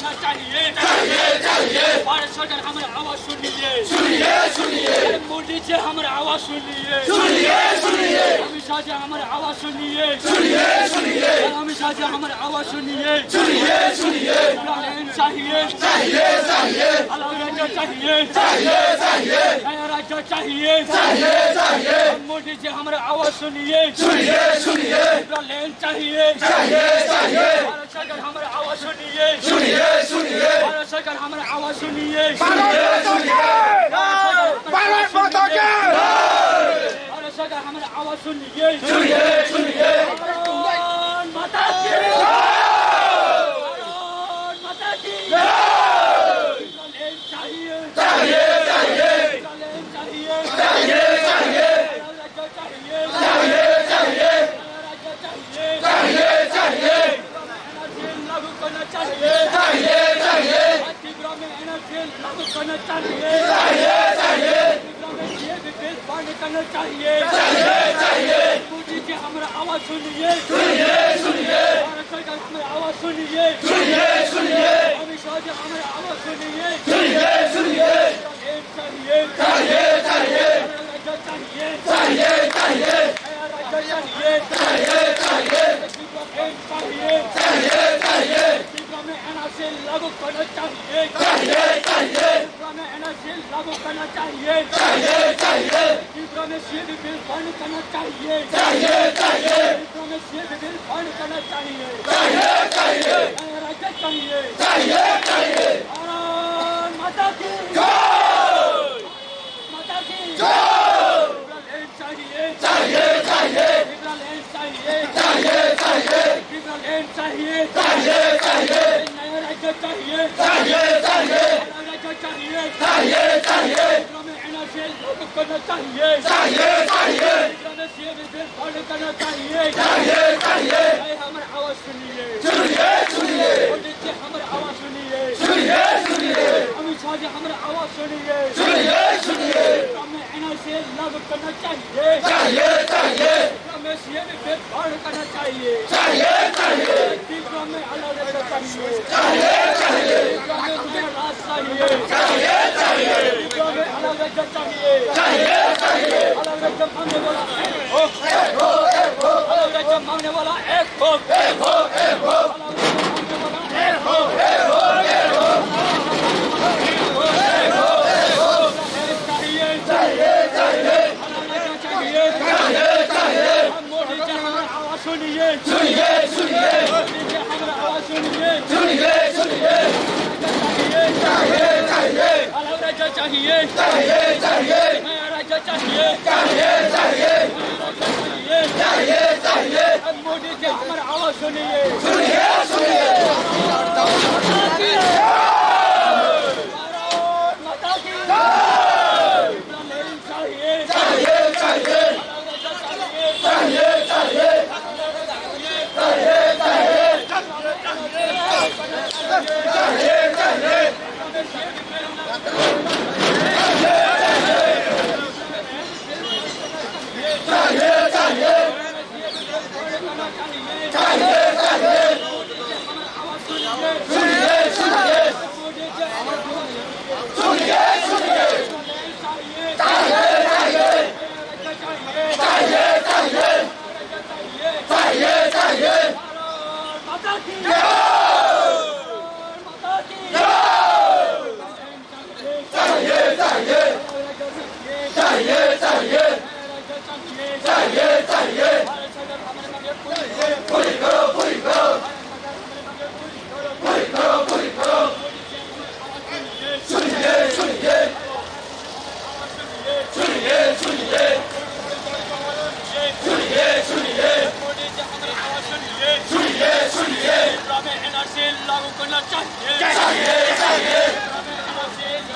करना चाहिए। भारत सरकार हमारा आवाज सुनिए। मोदी जी हमारा आवाज सुनिए। अमित शाह जी हमारा आवाज सुनिए। अमित शाह जी हमारा आवाज सुनिए। चाहिए अलग राज्य चाहिए। नया राज्य चाहिए। मोदी जी हमारा आवाज सुनिए। लैंड चाहिए। भारत सरकार हमारा आवाज सुनिए। भारत सरकार हमारा आवाज सुनिए। भारत सरकार हमारा आवाज सुनिए। माता की करना चाहिए। मोदी जी हमारा आवाज सुनिए। भारत सरकार हमारा आवाज सुनिए। अमित शाह जी हमारा आवाज सुनिए। लागू करना चाहिए। लागू करना चाहिए। त्रिपुरा में सीएए बिल बंद करना चाहिए। त्रिपुरा में सीएए बिल बंद करना चाहिए। राज्य चाहिए। माता की चाहिए। नया राज्य चाहिए। लागू करना चाहिए। करना चाहिए। हमारा आवाज सुनिए। मोदी जी हमारा आवाज सुनिए। अमित शाह जी हमारा आवाज सुनिए। एनआरसी लागू करना चाहिए। में सीएए पे बंद करना चाहिए। त्रिपुरा में अलग राज्य चाहिए। त्रिपुरा में नया राज चाहिए। त्रिपुरा में अलग राज्य चाहिए। अलग राज्य मांगने वाला एक हो। अलग राज्य मांगने वाला एक हो। चाहिए। नया राज्य चाहिए। मोदी जी हमारा आवाज सुनिए। माता की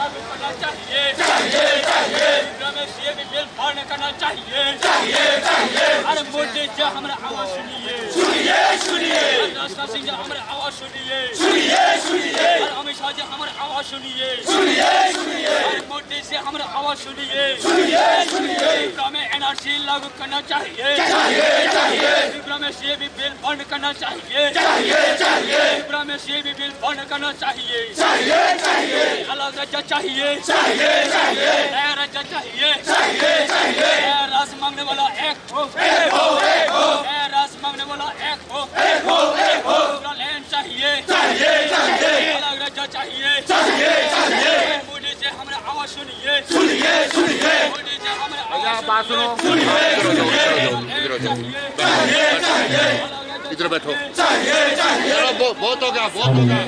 लागू करना चाहिए। सीएए बिल बंद करना चाहिए। अरे मोदी जी हमारा आवाज सुनिए। राजनाथ सिंह जी हमारा आवाज सुनिए। अमित शाह जी हमारा आवाज सुनिए। मोदी जी हमारा आवाज सुनिए। त्रिपुरा में एनआरसी लागू करना चाहिए। त्रिपुरा में सीएए बिल बंद करना चाहिए। त्रिपुरा में में सीएबी बिल बंद करना चाहिए, अलग राज्य चाहिए, नया राज्य चाहिए, नया रास मांगने वाला एक हो, नया रास मांगने वाला एक हो, पूरा लैंड चाहिए, अलग राज्य चाहिए, मोदी से हमारे आवाज सुनिए, मोदी से हमारे आवाज सुनिए, इधर बैठो, चलो बहुत हो गया, बहुत हो गया।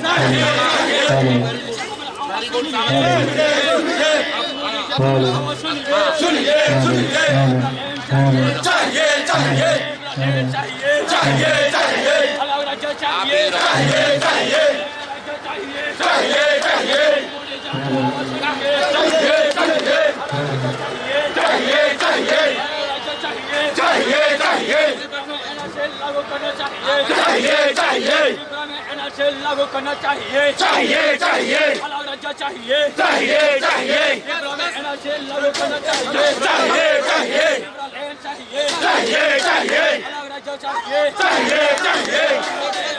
लागू करना चाहिए, अलग राज्य चाहिए, लागू करना चाहिए, अलग राज्य चाहिए,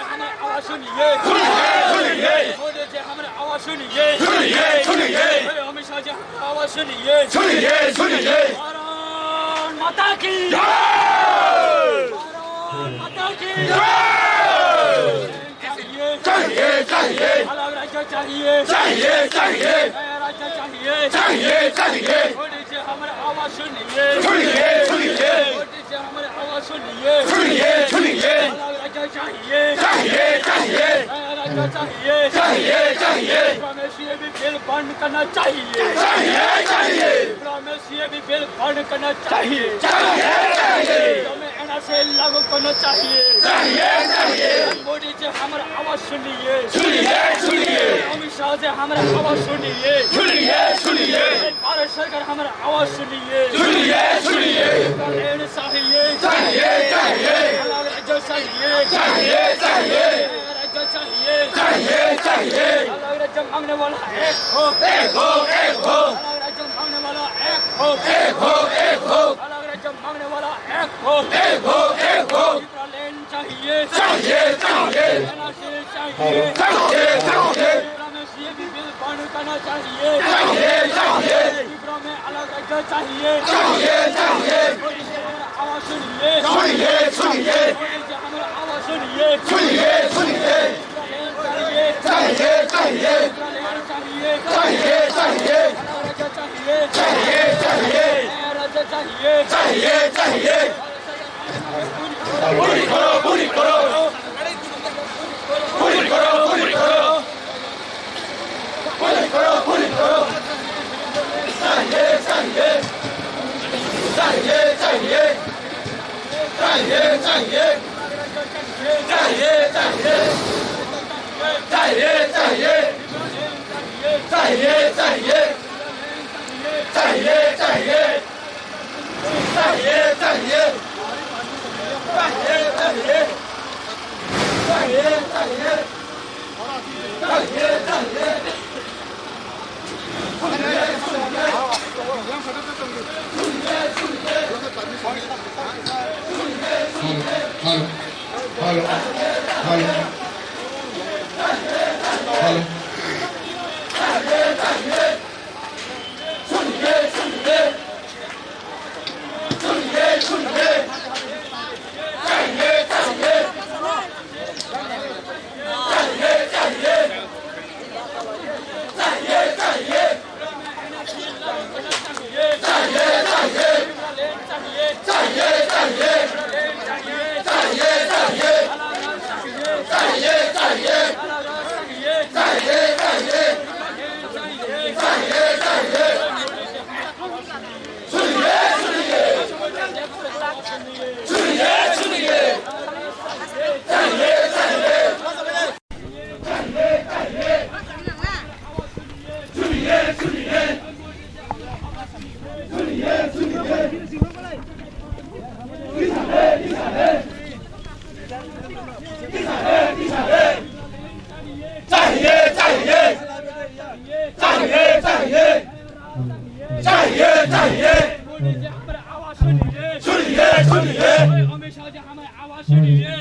हमें आवाज सुनिए, मोदी जी हमारे आवाज सुनिए, अमित शाह जी आवाज सुनिए, भारत माता की चाहिए, अलग राज्य चाहिए, नया राज्य चाहिए, मोदी जी हमारे आवाज सुनिए, मोदी जी हमारे आवाज सुनिए, अलग राज्य चाहिए, नया राज्य चाहिए, हमें सीएबी बिल बंद करना चाहिए, हमें सीएबी बिल बंद करना चाहिए, हमें एनआरसी लागू करना चाहिए, मोदी जी हमारा आवाज सुनिए, अमित शाह से हमारा आवाज सुनिए, भारत सरकार हमारा आवाज सुनिए, चाहिए, अलग राज्य चाहिए, अलग राज्य मांगने वाला एक हो, अलग राज्य मांगने वाला एक हो, अलग राज्य मांगने वाला एक हो, लैंड चाहिए, सीएबी बिल बंद करना चाहिए, में अलग राज्य चाहिए, आवाज सुनिए, हमारा आवाज सुनिए, अमित शाह जी हमारी आवाज सुनिए,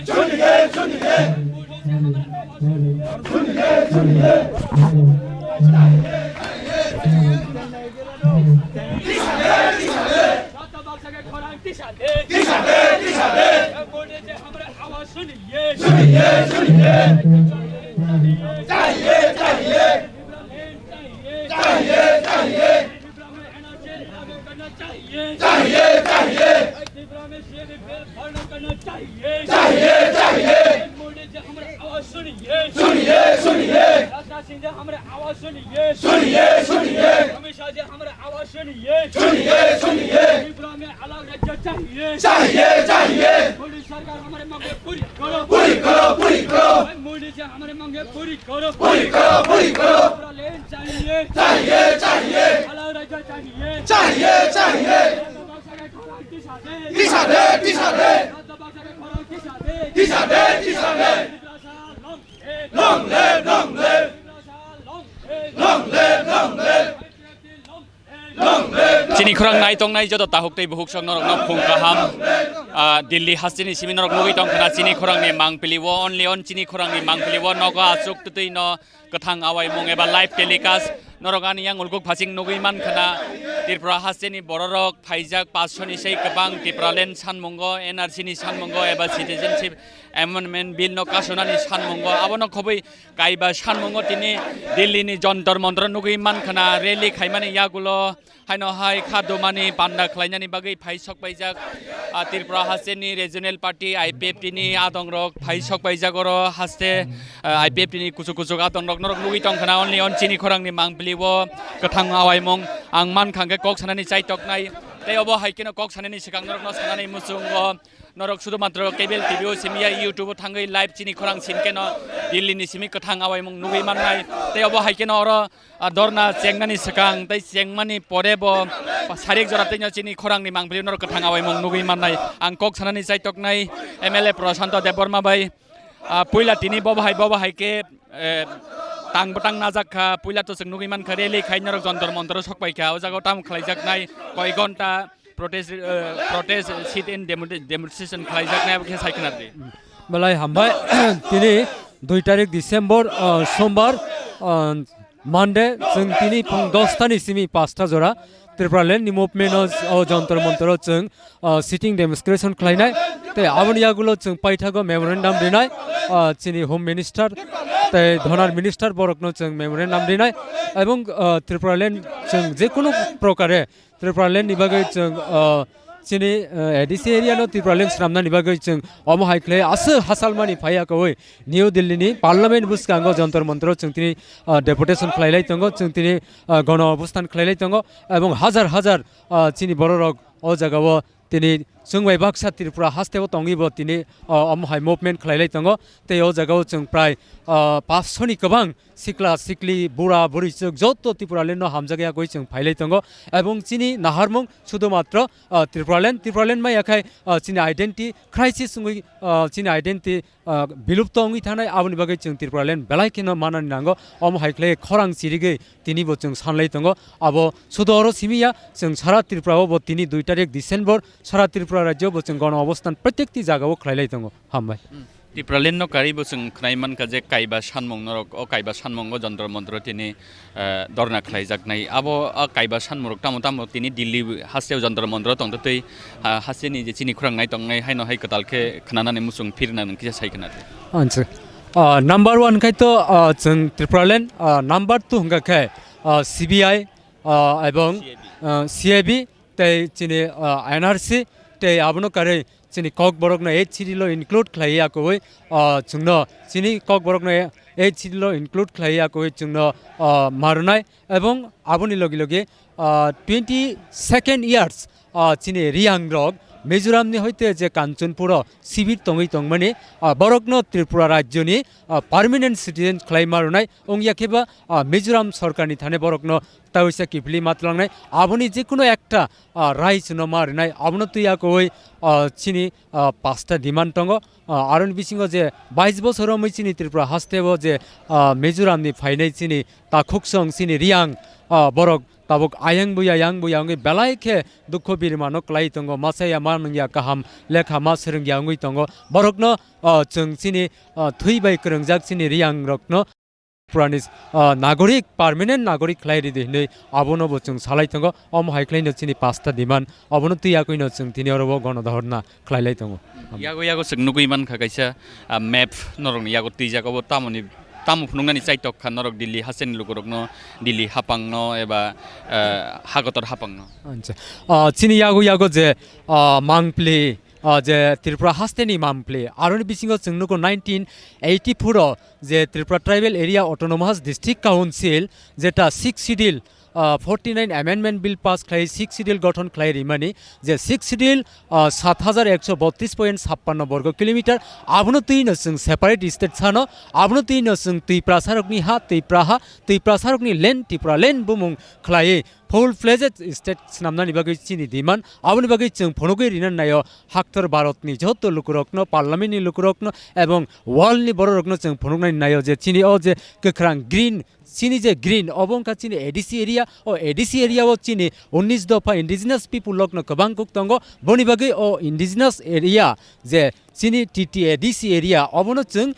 Chini khurang nai tong nai jodo tahuk tei buhuk song norok nok khung kaham Delhi hasini simi norok nugi tong khana chini khurang ni mangpili wo only on chini khurang ni mangpili wo nogo asuk tutui no kathang awai mong eba live telecast norogani yang ulguk phasing nugi man khana Tripura hasini bororok phaijak 500 ni sei kabang Tripuralen sanmongo NRC ni sanmongo eba citizenship amendment bill no kasona ni sanmongo abono khobai kaiba sanmongo tini Delhi ni jontor montor nugi man khana rally khaimani yagulo haino hai khadomani panda khlainani bagai phaisok paijak Tripura haseni regional party IPF ni adongrok phaisok paijagoro haste IPF ni kuchu kuchu adongrok norok nugi tong khana only on chini khorang ni mangpliwo kathang awai mong ang man khangke kok sanani chaitok nai tei obo haikeno kok sanani sikang norok no sanani musungo norok sudu matro cable TV o simia YouTube thangai live chini khorang sinkeno Delhi ni simi kathang awai mong nugi man nai tei obo haikeno oro dorna chengnani sikang tei chengmani porebo sarik jora tei chini khorang ni mangpli norok kathang awai mong nugi man nai ang kok sanani chaitok nai MLA Prashanto Deborma bai puila tini bobo hai ke tang batang najak kha puila to sing nugi man khareli khainorok jontor montor sokpai kha o jago tam khlaijak nai koi gonta protest sit in demonstration khlaijak nai ke saiknar de balai hambai tini 2 tarik December sombar Monday जों tini phung 10 tani simi 5 ta jora Tripuraland ni movement o jontor montor जों sitting demonstration khlainai te aboni yagulo जों paithago memorandum dinai chini home minister te donar minister borokno जों memorandum dinai ebong Tripuraland जों je kono prokare Tripuraland ni bagai जों chini ADC area no Tripuraland sramna ni bagai जों omo haikle as hasalmani phaya koi New Delhi ni parliament buskango jontor montor जों tini deputation khlailai tongo जों tini gono obustan khlailai tongo ebong hajar hajar chini bororok o jagao tini sungwai baksa Tripura hastebo tongibo tini amhai movement khlailai tongo tei o jagao जों prai 500 ni kabang sikla sikli bura buri chok joto Tripuraland no hamjagya goi जों phailai tongo ebong chini naharmong sudu matro Tripuraland mai akai chini identity crisis sungui chini identity bilupto ongi thanai aboni bagai जों Tripuraland belai kino manani nango amhai khle khorang chirige tini bo जों sanlai tongo abo sudu oro simiya जों sara Tripura bo tini 2 tarik December sara Tripura राज्य bo जों गण अवस्थान प्रत्येकति जागाव खलाइलाई दङ हामबाय Tripuraland no kari bo जों knaiman ka je kaiba sanmong norok o kaiba sanmongo jontor montor tini dorna khlaijak nai abo kaiba sanmorok tamo tini Delhi haseu jontor montor tong tei haseni je chini khurang nai tong nai haino hai katalke khnanani musung firna nang kisa saikana answer number 1 kai to जों Tripuraland number 2 hanga kai CBI ebong CAB tei chini NRC te abono kare chini kok borok na HCD lo include khlaiya koi chungno chini kok borok na HCD lo include khlaiya koi chungno marunai ebong aboni logi logi 22nd years chini riang rog Mizoram ni hoite je Kanchanpur sibir tongi tongmani borokno Tripura rajyo ni permanent citizen khlai marunai ongya kheba Mizoram sarkar ni thane borokno একটা হইছে কিপলি মাতলাংনাই আবনি যে কোনো একটা rice নমারনাই আবনো তুই ওই চিনি 5টা ডিমান্ড দङ আরন বিसिङाव যে 22 বছরাव মই চিনি ত্রিপুরা হাস্তেব যে মিজোরামনি ফাইনাই চিনি তা খুকসং চিনি রিয়াং বরক tabuk ayang buya ngi belai khe dukho birmano klai tongo masaya manungya kaham lekha ma sereng yangui tongo borokno chung chini thui bai krengjak chini riang rokno pranis nagorik permanent nagorik klai ri dei abono bo chung salai tongo om haiklai no chini 5ta diman abono tuya koino chung tini orobo gonodhorna klai lai tongo yago sengnugi man khakaisa map norong yago tijakobo tamoni tamu phunungani chaitok khan norok Delhi hasen lukurokno Delhi hapangno eba hagotor hapangno আচ্ছা চিনি yago যে মাংপ্লি যে ত্রিপুরা হাস্তেনি মামপ্লি আরনি বিसिङाव जोंनुको 1984 যে Tripura tribal area autonomous district council যেটা 6 schedule 49 amendment bill pass খাই 6 schedule গঠন খাই রিমানি যে 6 শিডিউল 7132.56 বর্গ কিলোমিটার আবনো তুইনো जों সেপারেট স্টেট ছানো আবনো তুইনো जों ত্রিপুরা সারকনি হা ত্রিপুরা সারকনি লেন ত্রিপুরা লেন বুমুং খাই ফুল ফ্লেজেড স্টেট নামনানি বাগै চিনি দিমান আবনি বাগै जों ফনগৈ রিনান নাयो হাক্তর ভারতনি যত লুকুরকনো পার্লামেন্টনি লুকুরকনো এবং ওয়ার্ল্ডনি বড়রকনো जों ফনগনানি নাयो যে চিনি ও যে গোখ্রাং গ্রিন চিনি যে গ্রিন অবংকা চিনি এডিসি এরিয়া ও এডিসি এরিয়াও চিনি 19 দফা ইন্ডিজিনাস পিপুল লগনো গোबां কুক দङ বনি বাগै ও ইন্ডিজিনাস এরিয়া যে চিনি টিটি এডিসি এরিয়া অবনো जों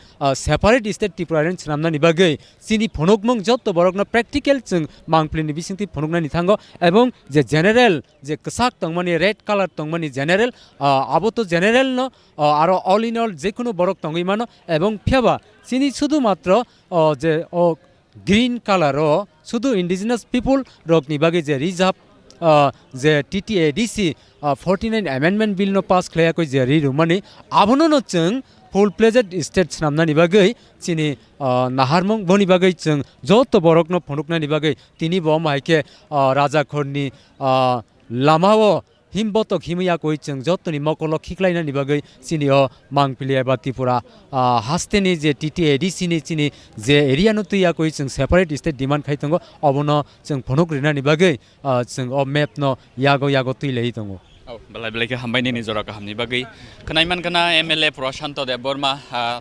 সেপারেট স্টেট ত্রিপুরারেন নামনানি বাগै চিনি ফনগমং যত বড়রকনো প্র্যাকটিক্যাল जों মাংপ্লিনি বিসিংতি ফনগনানি থাঙ্গো এবং যে জেনারেল যে কসাক দংমানি রেড কালার দংমানি জেনারেল আবো তো জেনারেল ন আর অল ইন অল যে কোনো বড়ক দংইমানো এবং ফেবা চিনি শুধুমাত্র যে গ্রিন কালারও শুধু ইন্ডিজিনাস পিপুল রকনি বাগै যে রিজার্ভ যে টিটিএডিসি 49 অ্যামেন্ডমেন্ট বিল নো পাস খাইयाखै যে रिरुमानि आबोनो जों ফুল প্লেজেড স্টেট নামনানি বাগै চিনি নাহারমং বনি বাগै जों যত বরকনো ফনুকনানি বাগै তিনি বম হাইকে রাজাখরনি লামাও হিমবতক হিমিয়াকই जों যতনি মকল খিকলাইনানি বাগै চিনিও মাংপিলি এবা ত্রিপুরা হাস্তেনি যে টিটিএডিসিনি চিনি যে এরিয়ানো তুইয়াকই जों সেপারেট স্টেট ডিমান্ড খাইতঙ্গো অবনো जों ফনুক রিনানি বাগै जों অ মেপনো यागो তুইলাই দङ belai ke hambai ni jora ka hamni bagai khnaiman kana MLA Prashanto Dev Burma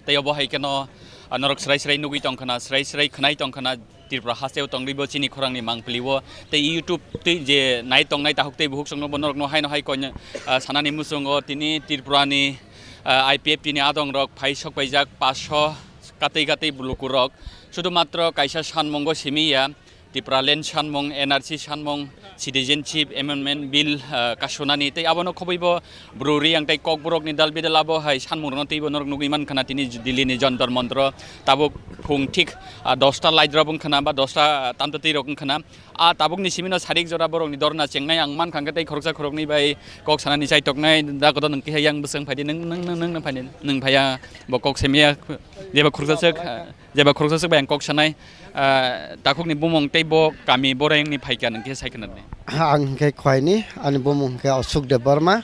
tayabo haikeno norok srai nugui tongkhana srai khnai tongkhana Tripura haseu tongribo chini khorangni mangpliwo te YouTube te je nai tongnai tahukte buhuk songno bonorok no haino hai konya sanani musungo tini Tripurani IPF tini adong rok phaisok paijak 500 katei bulukurok শুধুমাত্র কাইসা সানমঙ্গ সিমিয়া Tripura Land Sanmong NRC Sanmong Citizenship Amendment Bill kasonani tei abono khobibo bruri ang tei kokborok ni dalbidalabo hai sanmung no tei bonor nugiman khana tini Delhi ni jantar mantro tabuk phung thik 10ta laidra bung khana ba 10ta tamta tei rokung khana tabuk ni simino sarik jora borok ni dorna chengnai ang man khangka tei khoroksa khorokni bai kok sanani chai toknai da kodo nang ki hayang busang phadi nang phadi nang phaya bo kok semia jeba khoroksa sek bai ang kok sanai takuk ni bumong tei bo kami boreng ni phaika nang ke saikana ne ang ke khwaini ani bumong ke Asuk Dev Burma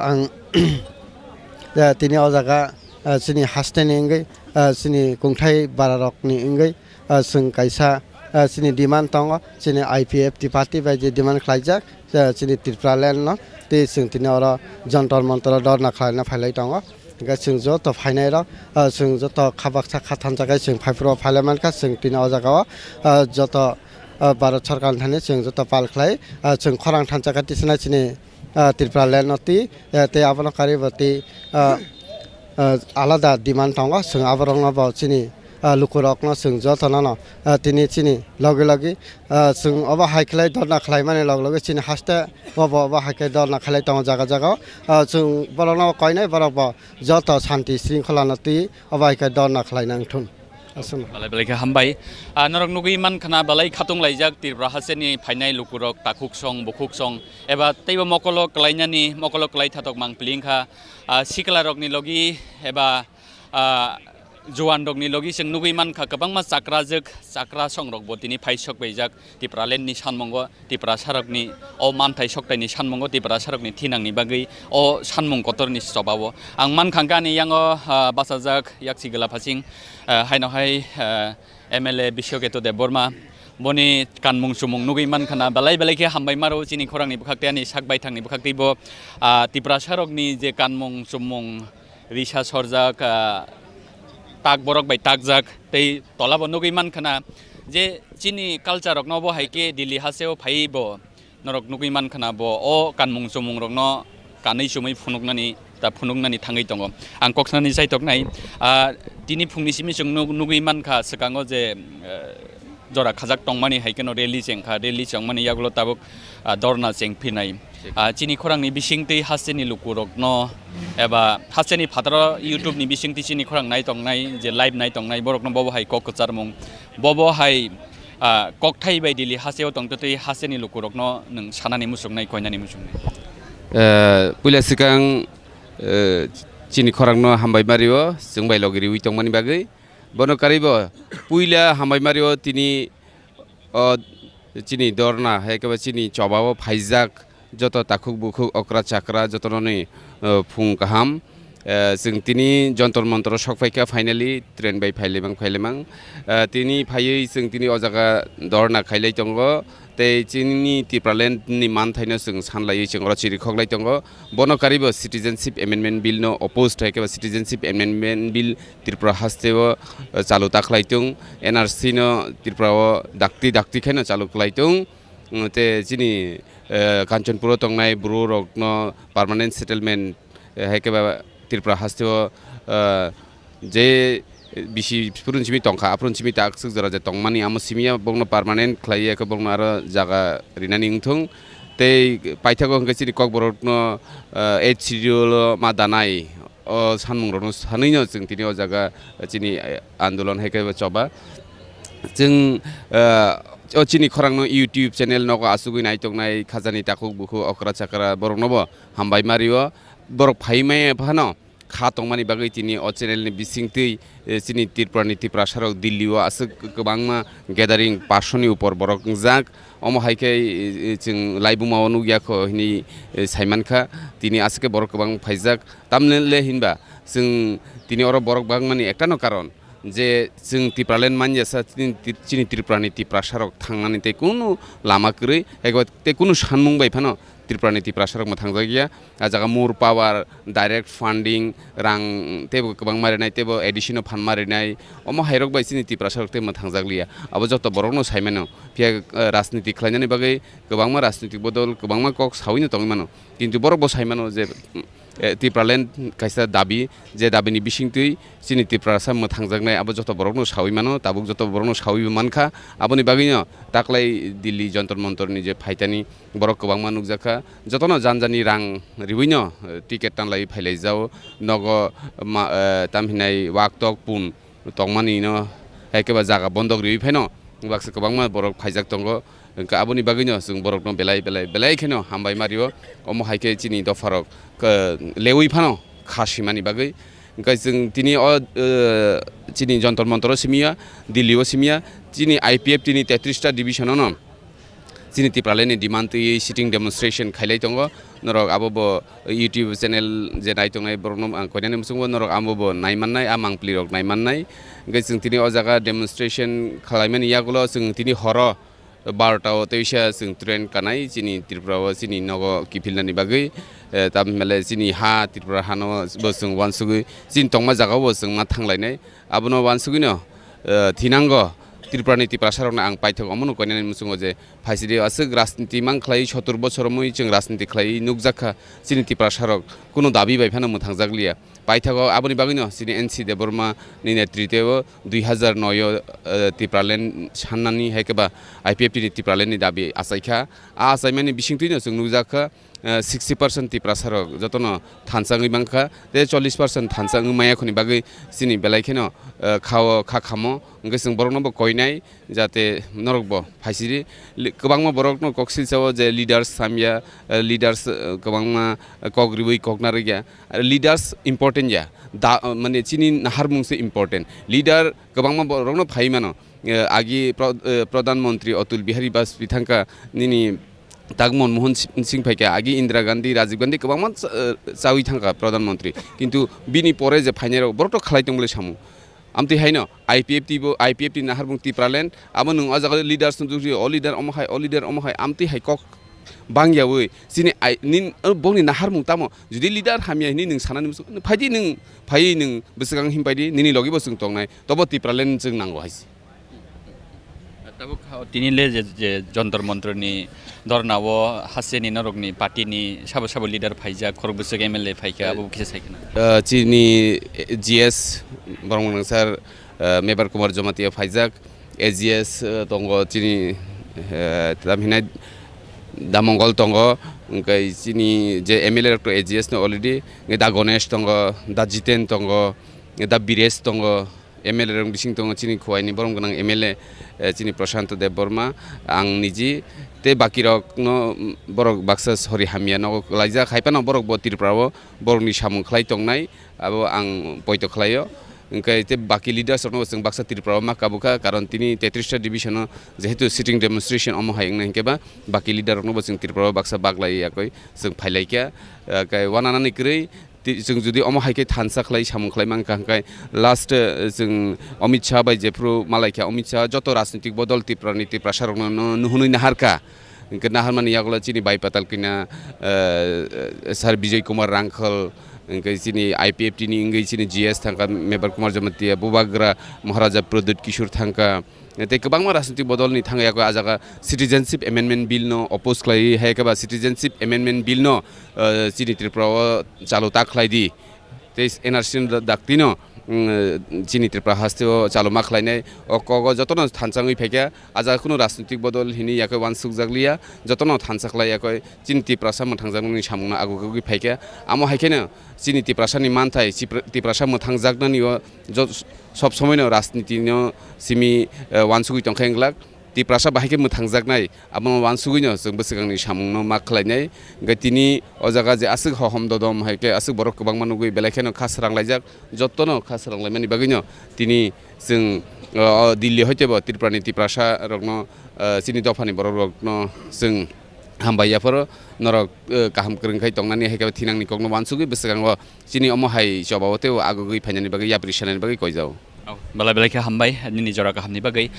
ang tini o jaga sini hasteni ngai sini kungthai bararok ni ngai sung kaisa sini demand tongo sini IPF ti party bai je demand khlaijak sini Tripura Land no te sung tini ora jantar mantar dor na khlaina phailai tongo ga sung jo to phainai ro sung jo to khabaksa khathan jagai sung phaipro phailaman ka sung tini o jaga jo to Bharat सरकार थाने जों जत पाल खलाय जों खरां थानजागा तिसना चिनि Tripura Land नति ते आबनो कारिबति आलादा demand दङ जों आबरंग बा चिनि लुकुरकनो जों जतनानो तिनि चिनि लगे जों अबा हाइखलाय दरना खलाय माने लगे चिनि हास्ते अबा हाइखलाय दरना खलाय दङ जागा जों बरनो कयनाय बरब जत शान्ति शृंखला नति अबा हाइखलाय दरना खलाय नांथुन balai ke hambai norok nugui man khana balai khatung laijak Tripura haseni phainai lukurok takuk song bukuk song eba teibo mokolo klai thatok mangplingkha sikla rok ni logi eba Juan dog ni logi sing nugui man kha kabang ma sakra song rok botini phaisok beijak Tripura Land ni sanmongo Tripura sarok ni o man thai sok tai ni sanmongo Tripura sarok ni thinang ni bagai o sanmong kotor ni sobawo ang man khangka ni yango basajak yak sigala phasing haino hai MLA Bishyoketo Dev Burma boni kanmung sumung nugi man khana balai balai ke hambai maro chini khorang ni bukhakte ani sakbai thang ni bukhakte bo tipra sarok ni je kanmung sumung risa sorjak tak borok bai tak jak tei tola bo nugi man khana je chini culture rok no bo haike Delhi haseo phai bo norok nugi man khana bo o kanmung sumung rok no kanai sumai phunuknani ta phunuknani thangai tongo ang koksani sai toknai tini phungni simi chung nugi man kha sakango je jora khajak tongmani haikeno rally chengkha rally chongmani yagulo tabuk dorna chengphinai chini khorang ni bisingtei haseni lukurok no eba haseni phataro YouTube ni bisingti chini khorang nai tongnai je live nai tongnai borok no bobo hai kok charmung bobo hai kok thai bai Delhi haseo tongtei haseni lukurok no nung sanani musungnai koinani musungnai puila sikang chini khorang no hambai mario jungbai logiri ui tongmani bagai bono karibo puila hambai mario tini chini dorna haikaba chini chobao phaijak joto takhuk bukhuk okra chakra jotononi phung kaham जों तिनी Jantar Mantar सकफाइका finally train bye फाइलेमां तिनी फायै जों तिनी अजागा दरना खाइलाय दंगो ते चिनी टिप्रालेन्ड नि मानथायनो जों सानलायै जों रचिरि खगलाय दंगो बनकारिबो सिटिजेनशिप एमेन्डमेन्ट बिल नो अपोज थायकेबा सिटिजेनशिप एमेन्डमेन्ट बिल त्रिपुरा हास्तेबो चालु ताखलायदों एनआरसी नो त्रिपुराओ दाक्ति खायनो चालु खालायदों ते चिनी काञ्चनपुर तंनाय ब्रु रकनो पार्मानेन्ट सेटलमेन्ट हायकेबा त्रिपुरा हास्तेबो जे बिसि पुरुनसिमि तंखा आपुरुनसिमि ताक सुजरा जे तंमानि आमसिमिया बंगनो पार्मानेन्ट खलायै के बंगनो आरो जागा रिनानि इंथुं ते पाइथागो हंगसिनि कक बरकनो एट शिड्यूल मा दानाय सानमुं रनो सानैनो जों तिनि अ जागा चिनि आन्दोलन हायके चबा जों चिनि खरांनो YouTube चैनल नको आसुगै नायतंनाय खाजानि ताखुक बुखु अकरा चक्रा बरकनोबो हामबाय मारियो बरक फाइमाय फानो खातंमानि बागै तिनि अ चैनेलनि बिसिंतै चिनि त्रिपुरानि तिप्रासारक दिल्लीआव आसो गोबांमा गेदारिं पार्सननि उपर बरक जाक अम हायके जों लाइबुमाव नुगियाखो हिनि साइमानखा तिनि आसके बरक गोबां फाइजाक तामनेले हिनबा जों तिनि अर बरक बांमानि एकटानो कारण जे जों त्रिपुरालेन्ड मानजासा चिनि त्रिपुरानि तिप्रासारक थांनानै ते कुनु लामा करै एगो ते कुनु सानमुं बायफानो त्रिपुरानि तिप्रासारक थांजागिया आजागा मोर पावार डाइरेक्ट फान्डिं रां तेबो गोबां मारिनाय तेबो एडिशनाव फान मारिनाय अम हायरक बायसिनि तिप्रासारक ते थांजागलिया अब जत बरकनो साइमानो फिया राजनीति खालायनानै बागै गोबांमा राजनीतिक बदल गोबांमा कक सावैनो तंमानो किन्तु बरक साइमानो जे त्रिपुरालेन्ड कायसा दाबि जे दाबिनि बिसिंतै चिनि त्रिपुरासा थांजागनाय अब जत बरकनो सावैमानो ताबुक जत बरकनो सावैबो मानखा आबनि बागैनो ताक्लाय दिल्ली जन्तर मन्तरनि जे फाइतानि बरक गोबांमा नुगजाखा जतनो जानजानि रां रिबैनो टिकेट तानलाय फाइलाय जाव नग तामहिनाय वाकटक पुन तंमानि न एकेबा जागा बन्दक रिबै फाइनो बाक्सा गोबांमा बरक फाइजाक दंगो आबनि बागैनो जों बरकनो बेलाय खेनो हामबाय मारियो अम हायके चिनि दफारक लेवै फानो खासिमानि बागै जों दिनै चिनि जन्तर मन्तर सिमिया दिल्लीआव सिमिया चिनि IPF दिनै 33टा डिभिजनाव चिनि त्रिपुरालेन्डनि डिमान्ड सिटिं डेमनस्ट्रेशन खायलाय दङ नरक आबो YouTube चेनेल जे नायतंनाय बरनो कोयनानि मुसुंबो नरक आमबो नायमाननाय आमांप्लिरक नायमाननाय जों दिनै अ जागा डेमनस्ट्रेशन खालायमानि यागुलो जों दिनै हर 12टाव तैसा जों ट्रेन कानाय चिनि त्रिपुराव चिनि नग किफिलनानि बागै ताममेले चिनि हा त्रिपुरा हानो जों वानसुगै चिनि तंमा जागाव जों मा थांलायनाय आबनो वानसुगैनो थिनांगो त्रिपुरानि तिप्रासारकनो आं पाइथक अमनो कोयनानि मुसुंगो जे फाइसिरि असग राजनीति मांख्लाय 70 बोसोरमै जों राजनीति खालाय नुगजाखा चिनि तिप्रासारक कुनु दाबि बायफानो थांजागलिया पाइथक आबनि बागैनो चिनि NC देबबर्मा नि नेतृत्वआव 2009 त्रिपुरालेन्ड साननानि हायकेबा IPF नि त्रिपुरालेन्डनि दाबि आसायखा आसायमानि बिसिंथैनो जों नुगजाखा 60% तिप्रासारक जतनो थानसाङै बांखा ते 40% थानसाङै मायाखनि बागै चिनि बेलायखेनो खाखामो जों बरकनोबो कोयनाय जाते नरकबो फाइसिरि गोबांमा बरकनो कक्सिलसाव जे लिडार्स सामिया लिडार्स गोबांमा कग्रिबै कगनारैया लिडार्स इम्पोर्टेन्ट या माने चिनि नाहारमुंसे इम्पोर्टेन्ट लिडार गोबांमा बरकनो फाइमानो आगि प्रधानमन्त्री अतुल बिहारी वाजपेयी बिथांखा निनि ताक मनमोहन सिंह फाइके आगि इंदिरा गान्धी राजीव गान्धी गोबांमा चावै थांखा प्रधानमन्त्री किन्तु बिनि परे जे फाइनालाव बरकथ खालायदोंबोले सामु amti haino IPFT nahar bung tipralen amo nung ajaga leader sunduri all leader omahai amti hai kok bangya wei sini nin bongni nahar mung tamo judi leader hamya ni nung sanani phaidi nung phai nung besagang himpai nini logi bosung tongnai tobo tipralen jeng nanggo haisi tabuk tinile je jontor montor ni dornawo haseni norokni party ni sabo leader phaija khorok busuk MLA phaika abu kisa saikna chini GS borong sar member Kumar Jamatia phaijak AGS tongo chini tamhinai damongol tongo ngai chini je MLA to AGS no already da Ganesh tongo da Jiten tongo da Bires tongo MLA rong bising tongo chini khuaini borong gonang MLA chini Prashant Dev Burma ang niji te baki rok no borok baksas hori hamia no laija khaipa no borok bo tirprawo borok ni samung khlai tongnai abo ang poito khlaio engkai te baki leaders no sing baksa tirprawo ma kabuka karon tini 33 division no jehetu sitting demonstration omo haing na hingkeba baki leader no sing tirprawo baksa baglai yakoi sing phailaikia kai wanana ni krei जों जुदि अमा हाइके थानसा खलाय सामु खलाय मान कांकाय last जों Amit Shah bye जेफ्रु मालायखा Amit Shah जतो राजनीतिक बदल तिप्रानिति प्रसार नुहुनै नाहारका इनके नाहार माने यागला चिनि बाय पाताल किना सर विजय कुमार रांखल इनके चिनि IPFT नि इंगै चिनि GS थांका मेबर कुमार जमतिया बुबाग्रा महाराजा प्रदुत किशोर थांका ते गोबां राजनीतिक बदलनि थांगायाको आजागा सिटिजेनशिप एमेन्डमेन्ट बिल नो अपोज खालाय हायकाबा सिटिजेनशिप एमेन्डमेन्ट बिल नो चिनि त्रिपुरा चालु ताखलायदि ते NRC दाक्तिनो चिनि त्रिपुरा हास्तेओ चालु मा खालायनाय अकग जतन थानसाङै फैका आजा कुनु राजनीतिक बदल हिनि याको वान सुगजागलिया जतन थानसा खलाय याको चिनि त्रिपुरा मोथांजागनि सामुना आगुगुगि फैका आमो हायकेनो चिनि त्रिपुरानि मानथाय त्रिपुरा मोथांजागनानि सब समयनो राजनीतिनो सिमी वानसुगि तंखायंगलाक त्रिपुरा बाहायके मोथांजागनाय आबो वानसुगिनो जों बोसगांनि सामुनो मा खालायनाय गतिनि अजागा जे आसुग हहम ददम हायके आसुग बरक गोबां मानुगै बेलायखेनो खासरांलायजाक जतनो खासरांलायमानि बागैनो तिनि जों दिल्ली हयतेबो त्रिपुरा रगनो चिनि दफानि बरक रगनो जों हामबायाफोर नरक काहाम करंखाय तंनानि हायके थिनांनि कगनो वानसुगि बोसगांगो चिनि अमहाय जबावते आगुगै फायनानि बागै याप्रिसानानि बागै कयजाव Bala hambai nini jora ka hamni bagai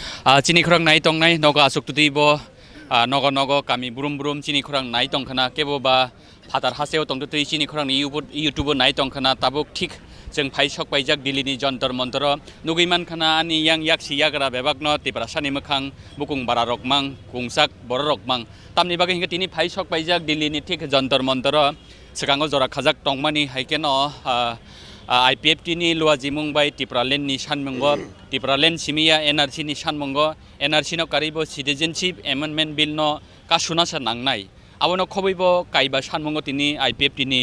chini khurang nai tong nai noga asuk tuti bo nogo kami burum chini khurang nai tong khana kebo ba phatar haseo tong tuti chini khurang ni YouTube nai tong khana tabuk thik जों फाइसक बायजाक दिल्लीनि जन्तर मन्तर नुगैमान खाना आनि yang yak siyagra bebakno tiprasani मोखां बुकुं बारा रकमां कुंसाक बर रकमां तामनि बागै हिंगा तिनि फाइसक बायजाक दिल्लीनि थिक जन्तर मन्तर सिगाङाव जरा खाजाक टंमानि हाइकेनो IPFT ni luwa jimung bai Tipralen ni sanmungo Tipralen simia NRC ni sanmungo NRC no karibo citizenship amendment bill no kasuna sa nangnai abono khobibo kaiba sanmungo tini IPFT ni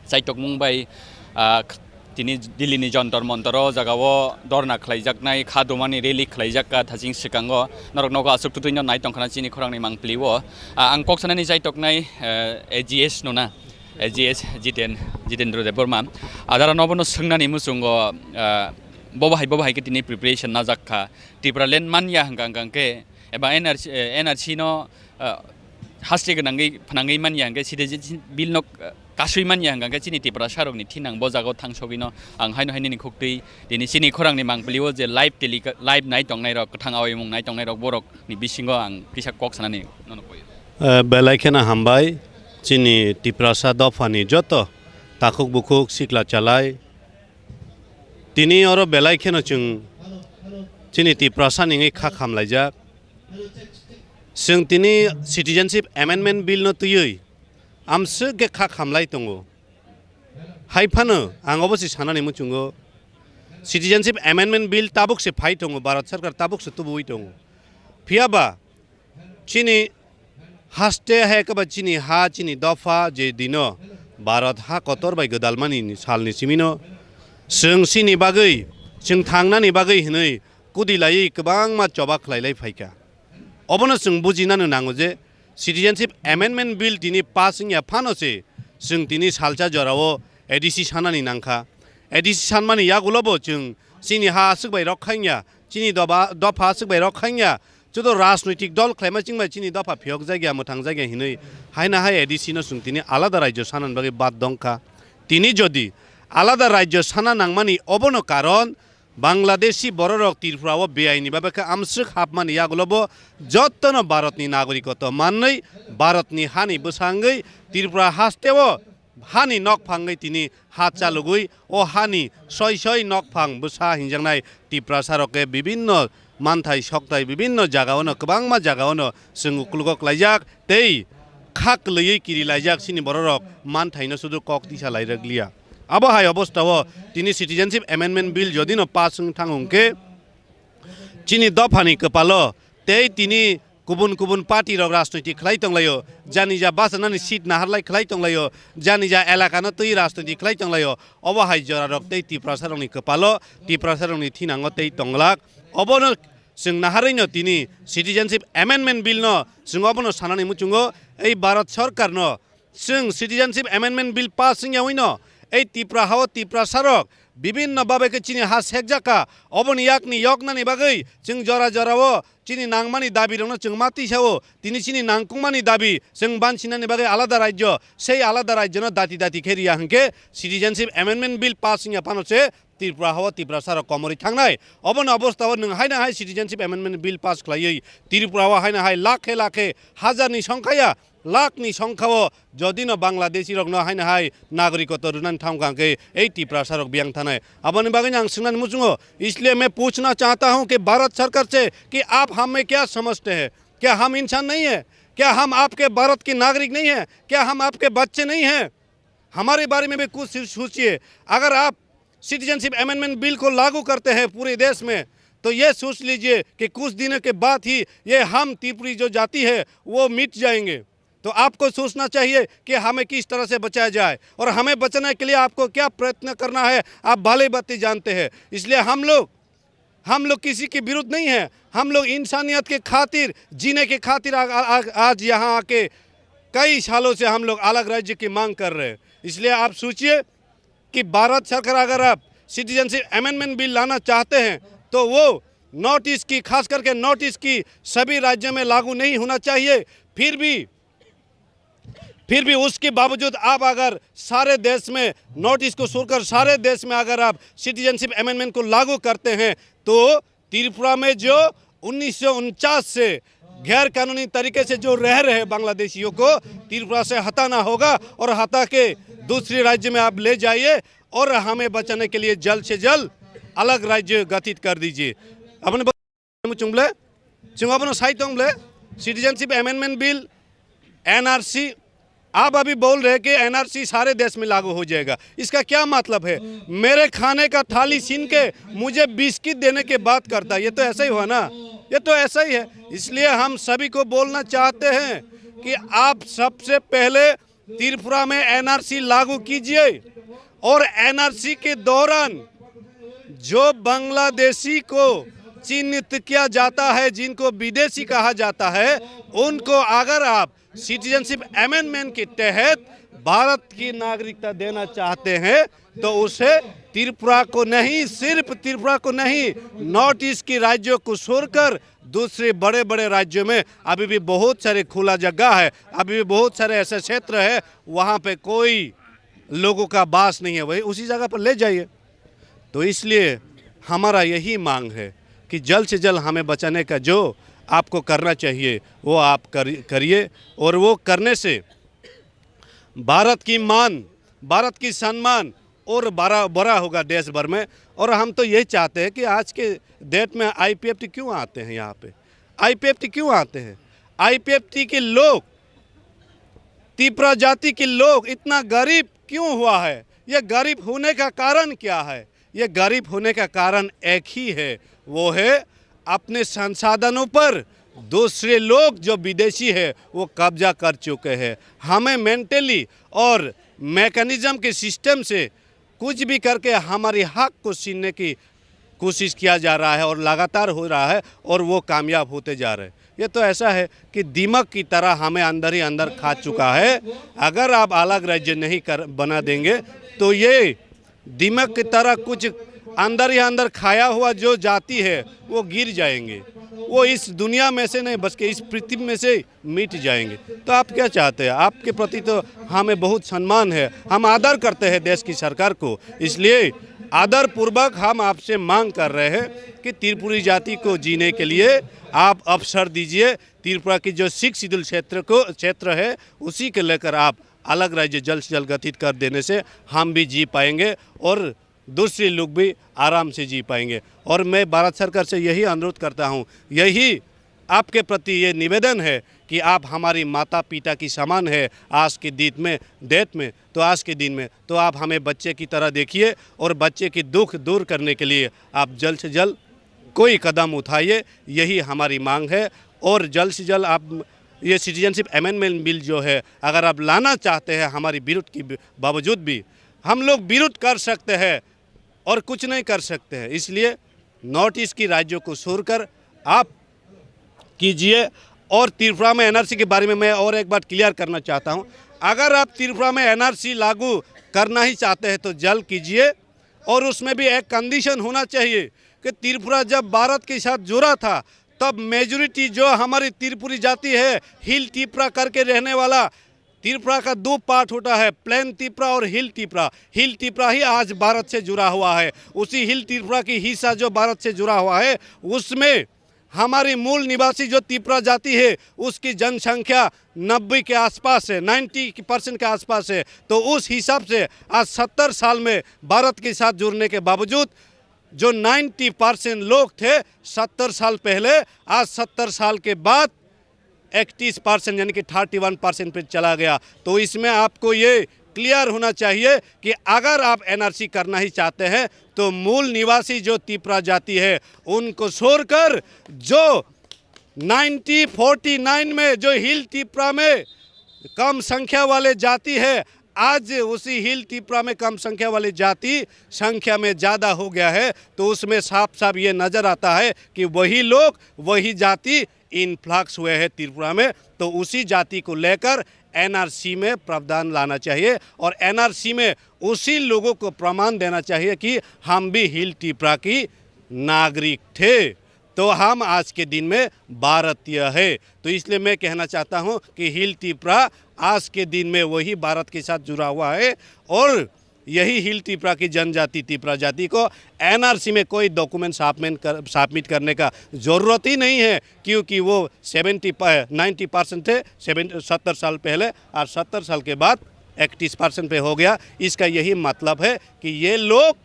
saitok mungbai tini Delhi ni jantar mantaro jagawo dorna khlaijaknai khadumani rally khlaijakka thajing sikango norok nogo asuk tutuino nai tongkhana chini khorangni mangpliwo ang koksanani jaitoknai AGS no na AGS Jitendra Dev Burma adara nobono sungnani musungo bobo hai ke tini preparation najakha Tipralen manya hangangke eba NRC no hasli ganangai phanangai manya hangke citizenship bill no kasui manya hangangke chini Tripura sarok ni thinang bojago thangsogino ang haino haini khoktui dini chini khorang ni mangpliwo je live nai tongnai rok thangawai mung nai tongnai rok borok ni bisingo ang kisa kok sanani nono koi belaikena hambai chini Tripura dofani joto takuk bukuk sikla chalai tini oro belaikena chung chini Tripura ningi kha khamlaijak जों तिनी citizenship amendment bill no tuyui amse ge kha khamlai tongo haifano angobo si sanani muchungo citizenship amendment bill tabuk se phai tongo Bharat Sarkar tabuk se tubui tongo phiaba chini haste hai ka chini ha chini dofa je dino Bharat ha kotor bai godalmani salni simino जों sini bagai जों thangnani bagai hinai kudilai kobang ma chobak khlailai phaika अबनो जों बुजिनानो नांगौ जे citizenship amendment bill दिनै passing या फानोसे जों दिनै सालचा जराव ADC सानानि नांखा ADC सानमानि यागुलबो जों सिनि हा सुबाय रखाइया चिनि दफा सुबाय रखाइया जदो राजनैतिक दल क्लेमा चिंबा चिनि दफा फियक जायगा मोथां जायगा हिनै हायना हाय एडिसि न जों दिनै आलादा राज्य सानान बागै बाद दंखा दिनै जदि आलादा राज्य साना नांमानि अबनो कारण बांग्लादेशी बररक त्रिपुराओ बेआईनी बाबा आमस्रिक हाबमानि यागुलबो जत्तनो भारतनि नागरिकत्व मान्नै भारतनि हानि बसांगै त्रिपुरा हास्तेवो हानि नकफांगै तिनि हात चालुगै ओ हानि सय नकफां बसा हिंजांनाय त्रिपुरा सारके विभिन्न मानथाय सकथाय विभिन्न जागायावनो गोबांमा जागायावनो जों उकुलगक लायजाक तै खाक लयै किरि लायजाक सिनि बररक मानथायनो सुदु कक दिसा लायरगलिया आबहाय अवस्थाव तिनि सिटिजेनशिप एमेन्डमेन्ट बिल जदिनो पास थांगुंके चिनि दफानि कपालो तै तिनि गुबुन गुबुन पार्टी रक राजनैतिक खलाई तंलायो जानि जा बासनानि सीट नाहारलाय खलाई तंलायो जानि जा एलाकानो तै राजनैतिक खलाई तंलायो अबहाय जरा रक तै त्रिपुरा सारनि कपालो त्रिपुरा सारनि थिनांगो तै तंलाक अबनो जों नाहारैनो तिनि सिटिजेनशिप एमेन्डमेन्ट बिल न जों अबनो सानानि मुचुंगो ऐ भारत सरकार न जों सिटिजेनशिप एमेन्डमेन्ट बिल पास यावैनो ऐ त्रिपुरा हाव त्रिपुरा सारक विभिन्न बाबेके चिनि हा सेकजाका अबन याकनि यकनानि बागै जों जरा जरावो चिनि नांगमानि दाबि दंना जों माति सावो तिनि चिनि नांगकुमानि दाबि जों बानसिनानि बागै आलादा राज्य सेई आलादा राज्यनो दाति दाति खेरिया हंके सिटिजेनशिप एमेन्डमेन्ट बिल पास या पानोसे त्रिपुरा हाव त्रिपुरा सारक कमरि थांनाय अबन अवस्थाव नों हायना हाय सिटिजेनशिप एमेन्डमेन्ट बिल पास खालायै त्रिपुराव हायना हाय लाखे लाखे हाजारनि संख्या लाखनि संख्याव जदिनो बांग्लादेशी रक न हायना हाय नागरिकत्व रुनान थामगांके ए त्रिपुरा सारक बियांग थानाय अबन बागै आं सोंनानै मुचुंगो इसलिए मैं पूछना चाहता हूं कि भारत सरकार से कि आप हमें क्या समझते हैं क्या हम इंसान नहीं है क्या हम आपके भारत के नागरिक नहीं हैं क्या हम आपके बच्चे नहीं हैं हमारे बारे में भी कुछ सोचिए अगर आप सिटीजनशिप एमेंडमेंट बिल को लागू करते हैं पूरे देश में तो ये सोच लीजिए कि कुछ दिनों के बाद ही ये हम त्रिपुरी जो जाति है वो मिट जाएंगे तो आपको सोचना चाहिए कि हमें किस तरह से बचाया जाए और हमें बचाने के लिए आपको क्या प्रयत्न करना है आप भले बातें जानते हैं इसलिए हम लोग किसी के विरुद्ध नहीं हैं हम लोग इंसानियत के खातिर जीने के खातिर आज यहाँ आके कई सालों से हम लोग अलग राज्य की मांग कर रहे हैं इसलिए आप सोचिए कि भारत सरकार अगर आप सिटीजनशिप एमेंडमेंट बिल लाना चाहते हैं तो वो नॉर्थ ईस्ट की खास करके नॉर्थ ईस्ट की सभी राज्यों में लागू नहीं होना चाहिए फिर भी उसके बावजूद आप अगर सारे देश में नॉर्थ ईस्ट को छोड़कर सारे देश में अगर आप सिटीजनशिप एमेंडमेंट को लागू करते हैं तो त्रिपुरा में जो 1949 से गैर कानूनी तरीके से जो रह रहे बांग्लादेशियों को त्रिपुरा से हटाना होगा और हटा के दूसरे राज्य में आप ले जाइए और हमें बचाने के लिए जल्द से जल्द अलग राज्य गठित कर दीजिए अपने चुंगले चुंगाबनो साइतोंगले सिटीजनशिप एमेंडमेंट बिल एनआरसी आप अभी बोल रहे हैं कि एनआरसी सारे देश में लागू हो जाएगा इसका क्या मतलब है मेरे खाने का थाली छीन के मुझे बिस्किट देने के बात करता है ये तो ऐसा ही हुआ ना ये तो ऐसा ही है इसलिए हम सभी को बोलना चाहते हैं कि आप सबसे पहले त्रिपुरा में एनआरसी लागू कीजिए और एनआरसी के दौरान जो बांग्लादेशी को चिन्हित किया जाता है जिनको विदेशी कहा जाता है उनको अगर आप सिटीजनशिप एमेंडमेंट के तहत भारत की नागरिकता देना चाहते हैं तो उसे त्रिपुरा को नहीं सिर्फ त्रिपुरा को नहीं नॉर्थ ईस्ट के राज्यों को छोड़कर दूसरे बड़े बड़े राज्यों में अभी भी बहुत सारे खुला जगह है अभी भी बहुत सारे ऐसे क्षेत्र है वहाँ पे कोई लोगों का वास नहीं है वही उसी जगह पर ले जाइए तो इसलिए हमारा यही मांग है कि जल्द से जल्द हमें बचाने का जो आपको करना चाहिए वो आप करिए और वो करने से भारत की मान भारत की सम्मान और बड़ा होगा देश भर में और हम तो यही चाहते हैं कि आज के डेट में आईपीएफटी क्यों आते हैं यहाँ पे आईपीएफटी क्यों आते हैं आईपीएफटी के लोग त्रिपुरा जाति के लोग इतना गरीब क्यों हुआ है ये गरीब होने का कारण क्या है ये गरीब होने का कारण एक ही है वो है अपने संसाधनों पर दूसरे लोग जो विदेशी है वो कब्जा कर चुके हैं हमें मेंटली और मैकेनिज्म के सिस्टम से कुछ भी करके हमारे हक को छीनने की कोशिश किया जा रहा है और लगातार हो रहा है और वो कामयाब होते जा रहे हैं ये तो ऐसा है कि दीमक की तरह हमें अंदर ही अंदर खा चुका है अगर आप अलग राज्य नहीं बना देंगे तो ये दीमक की तरह कुछ अंदर ही अंदर खाया हुआ जो जाति है वो गिर जाएंगे वो इस दुनिया में से नहीं बस के इस पृथ्वी में से मिट जाएंगे तो आप क्या चाहते हैं आपके प्रति तो हमें बहुत सम्मान है हम आदर करते हैं देश की सरकार को इसलिए आदर पूर्वक हम आपसे मांग कर रहे हैं कि त्रिपुरी जाति को जीने के लिए आप अवसर दीजिए। त्रिपुरा की जो 6 शिड्यूल क्षेत्र है उसी के लेकर आप अलग राज्य जल्द से जल्द गठित कर देने से हम भी जी पाएंगे और दूसरे लोग भी आराम से जी पाएंगे। और मैं भारत सरकार से यही अनुरोध करता हूँ, यही आपके प्रति ये निवेदन है कि आप हमारी माता पिता की समान है आज के दिन में तो आज के दिन में तो आप हमें बच्चे की तरह देखिए और बच्चे की दुख दूर करने के लिए आप जल्द से जल्द कोई कदम उठाइए, यही हमारी मांग है। और जल्द से जल्द आप ये सिटीजनशिप अमेंडमेंट बिल जो है अगर आप लाना चाहते हैं, हमारी विरोध की बावजूद भी हम लोग विरोध कर सकते हैं और कुछ नहीं कर सकते हैं, इसलिए नॉर्थ ईस्ट की राज्यों को छोड़कर आप कीजिए। और त्रिपुरा में एनआरसी के बारे में मैं और एक बात क्लियर करना चाहता हूं, अगर आप त्रिपुरा में एनआरसी लागू करना ही चाहते हैं तो जल्द कीजिए। और उसमें भी एक कंडीशन होना चाहिए कि त्रिपुरा जब भारत के साथ जुड़ा था तब मेजॉरिटी जो हमारी त्रिपुरी जाति है, हिल त्रिपुरा करके रहने वाला, त्रिपुरा का 2 पार्ट होता है, प्लेन त्रिपुरा और हिल त्रिपुरा। हिल त्रिपुरा ही आज भारत से जुड़ा हुआ है, उसी हिल त्रिपुरा की हिस्सा जो भारत से जुड़ा हुआ है उसमें हमारी मूल निवासी जो त्रिपुरा जाति है उसकी जनसंख्या 90 के आसपास है, 90% के आसपास है। तो उस हिसाब से आज 70 साल में भारत के साथ जुड़ने के बावजूद जो 90% लोग थे 70 साल पहले, आज 70 साल के बाद 31% यानी कि 31% पे चला गया। तो इसमें आपको ये क्लियर होना चाहिए कि अगर आप एनआरसी करना ही चाहते हैं तो मूल निवासी जो त्रिपुरा जाति है उनको छोड़कर जो 1949 में जो हिल त्रिपुरा में कम संख्या वाले जाति है, आज उसी हिल त्रिपुरा में कम संख्या वाली जाति संख्या में ज़्यादा हो गया है। तो उसमें साफ साफ ये नज़र आता है कि वही लोग वही जाति इनफ्लक्स हुए हैं त्रिपुरा में। तो उसी जाति को लेकर एनआरसी में प्रावधान लाना चाहिए और एनआरसी में उसी लोगों को प्रमाण देना चाहिए कि हम भी हिल त्रिपुरा की नागरिक थे, तो हम आज के दिन में भारतीय है। तो इसलिए मैं कहना चाहता हूं कि हिल त्रिपुरा आज के दिन में वही भारत के साथ जुड़ा हुआ है और यही हिल त्रिपुरा की जनजाति त्रिपुरा जाति को एनआरसी में कोई डॉक्यूमेंट सबमिट करने का ज़रूरत ही नहीं है, क्योंकि वो 90% थे 70 साल पहले और 70 साल के बाद 31% पे हो गया। इसका यही मतलब है कि ये लोग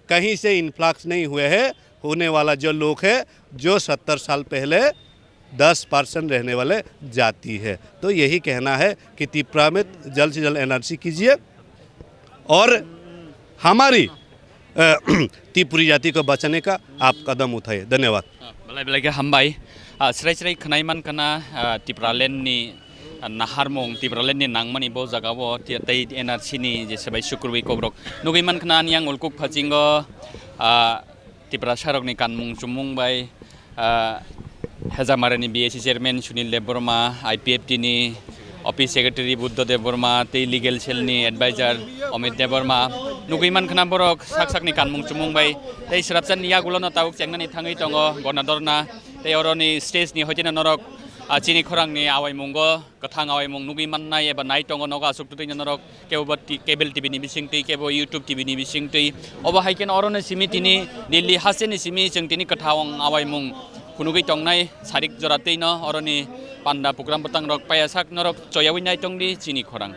कहीं से इन्फ्लक्स नहीं हुए हैं, होने वाला जो लोग है जो 70 साल पहले 10% रहने वाले जाति है। तो यही कहना है कि त्रिपुरा में जल्द से जल्द एनआरसी कीजिए और हमारी त्रिपुरी जाति को बचाने का आप कदम उठाइए। धन्यवाद। बेलाय हामबाय स्राय खोनायमान कना त्रिपुरालेण्डनि नाहारमं त्रिपुरालेण्डनि नांगमानि बो जागावो तै एनआरसीनि जेसेबाय सुकुरबै कब्रक नुगैमान कना नियां उलकुक फाजिंगो त्रिपुरा सारकनि कानमुं चुमुंबाय हेजामारानि बीएससी चेयरमैन सुनील देबबर्मा आईपीएफटीनि ऑफिस सेक्रेटरी बुद्धदेव वर्मा तै लीगल सेलनि एडवाइजर अमित देबबर्मा नुगैमान खना बरक साकसाकनि कानमुं चुमुंबाय तै सराबसानि यागुलनो तावुक चेंगनानि थाङै दङ गनादरना तै अरनि स्टेजनि हयतेना नरक चिनि खरांनि आवायमुंगो गथां आवायमुं नुगैमाननाय एबा नाय दङ नगा सुक्तुतै नरक केबल टीवीनि बिसिंतै केबो यूट्यूब टीवीनि बिसिंतै अबा हायकेन अरनो सिमितिनि दिल्ली हासेनि सिमि जोंतिनि गथां आवायमुं खुनुगै तंनाय सारिक जरातै न अरनि पान्डा पुग्राम पतंग रक पायासाक नरक चयावै नाय तंगनि चिनि खरां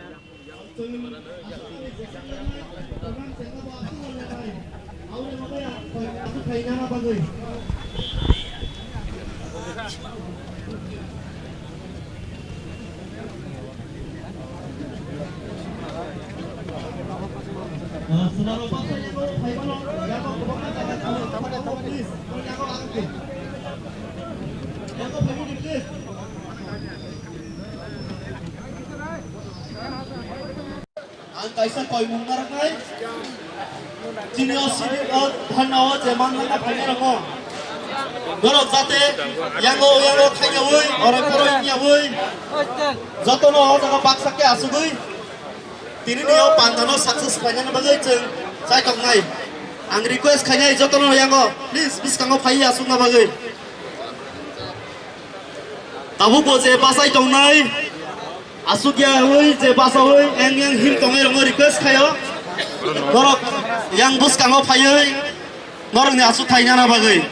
kaisa koi mungar kai jinio sini thano je manna phani ramo goro jate yango thainya oi ore poroi nya oi jotono jaga baksa ke asugui tini nio pandano success khanya na bagai chung sai kong nai ang request khanya jotono yango please biskango phai asung na bagai tabu bo je basai tong nai asugya hoi je basa hoi yang him tongai rong request khayo borok yang buskango phayoi norokni asuk thainana bagui